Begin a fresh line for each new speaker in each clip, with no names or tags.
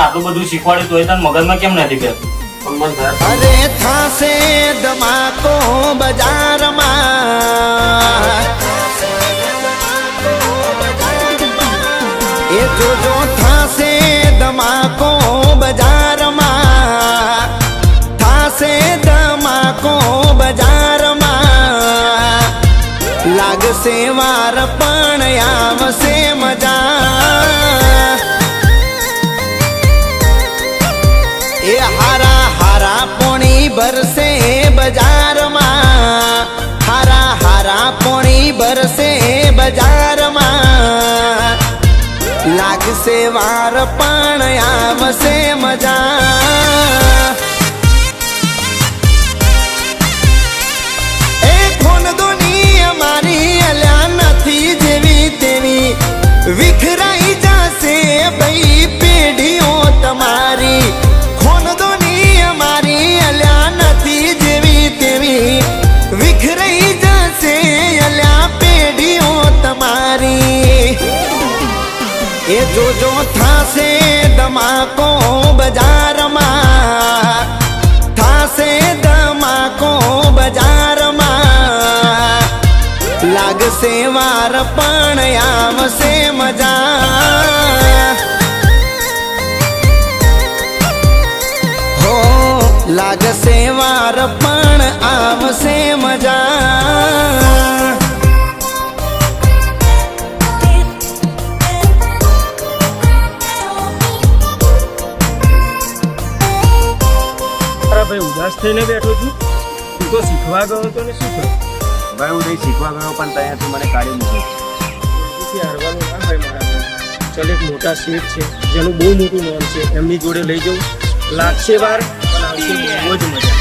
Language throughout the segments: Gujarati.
આટલું બધું શીખવાડ્યું તોય તને મગજમાં કેમ નથી બેસતું?
અરે થાશે ધમાકો બજારમાં, એ જોજો થાશે ધમાકો બજારમાં, થાશે ધમાકો બજારમાં, લાગશે વાર પણ આવશે મજા, એ હારા હારા પોણી ભરશે બજારમાં, હારા હારા પોણી ભરશે બજારમાં, લાગશે વાર પણ આવશે મજા, એ ખોન દોની અમારી અલ્યા નથી જેવી તેવી, વિખરાઈ જશે ભાઈ પેઢીઓ તમારી, ખોન દોની અમારી અલ્યા નથી જેવી તેવી, વિખરાઈ જશે અલ્યા પેઢીઓ તમારી, એ જોજો થાશે ધમાકો બજારમાં, થાશે ધમાકો બજારમાં, લાગશે વાર પણ આવશે મજા, હો લાગશે વાર પણ આવશે મજા.
ભાઈ ઉદાસ થઈને બેઠો છું, તું તો શીખવા ગયો તો ને શું થયું?
ભાઈ હું નહીં શીખવા ગયો પણ ત્યાંથી મને કાઢી મૂક્યો.
પછી હારવાનું ના ભાઈ મારા. ચાલ એક મોટા શેઠ છે જેનું બહુ મોટું નામ છે, એમની જોડે લઈ જવું, લાગશે વાર પણ આવશે બહુ જ મજા.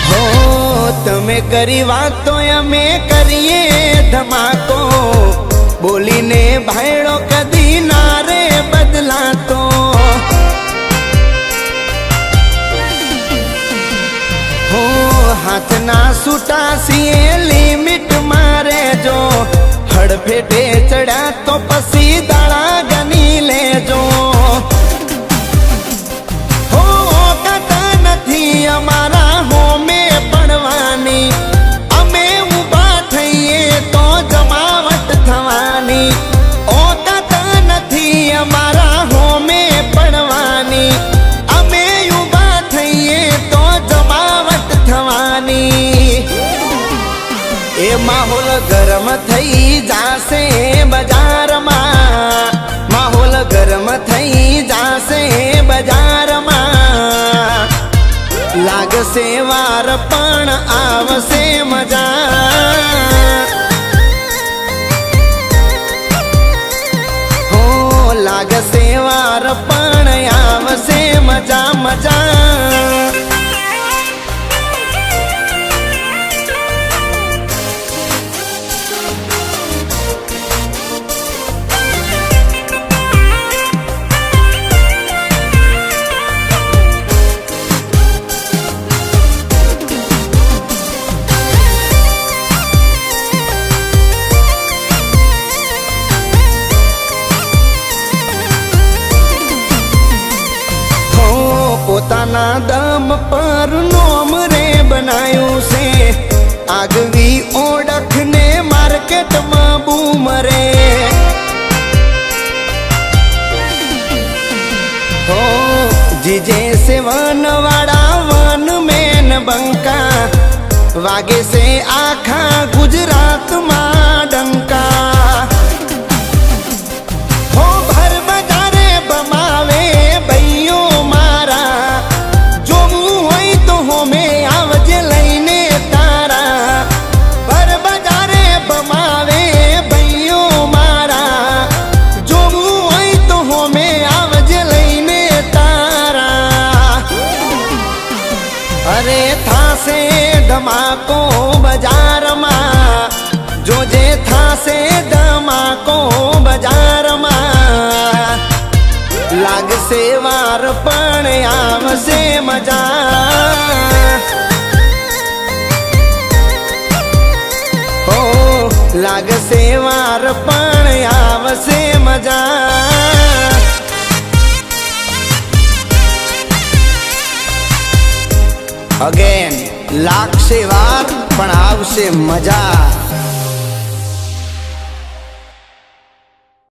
હો તમે કરી વાત તો અમે કરીએ ધમાકો, બોલીને ભાઈડો કદી ના રે બદલાતો, હો હાથના છૂટા છીએ લિમિટ મારે જો, હડફેટે ચડ્યા તો પછી દાડા ગણી લેજો, હો કતા નથી અમારા હોમે પડવાની, અમે ઊભા થઈએ તો જમાવટ થવાની, ઓ કતા નથી અમારા હોમે પડવાની, અમે ઊભા થઈએ તો જમાવટ થવાની, એ માહોલ ગરમ થઈ જાશે બજારમાં, માહોલ ગરમ થઈ જાશે બજારમાં, લાગશે વાર પણ આવશે મજા, હો લાગશે વાર પણ આવશે મજા મજા. પોતાના દમ પર નોમ રે બનાયું છે, આગવી ઓળખને માર્કેટમાં બૂમ રે, હો જીજે સેવન વાળા વન મેન બંકા, વાગે છે આખા ગુજરાતમાં ડંકા, હો ભર બજારે બમાવે ભાઈઓ મારા, જોવું હોય તો હોમે આવજે લઈને તારા, ભર બજારે બમાવે ભાઈઓ મારા, જોવું હોય તો હોમે આવજે લઈને તારા, અરે થાશે ધમાકો બજારમાં, જોજે થાશે ધમાકો બજારમાં, લાગશે વાર પણ આવશે મજા, હો લાગશે વાર પણ આવશે મજા. અગેન લાગશે વાર પણ આવશે મજા.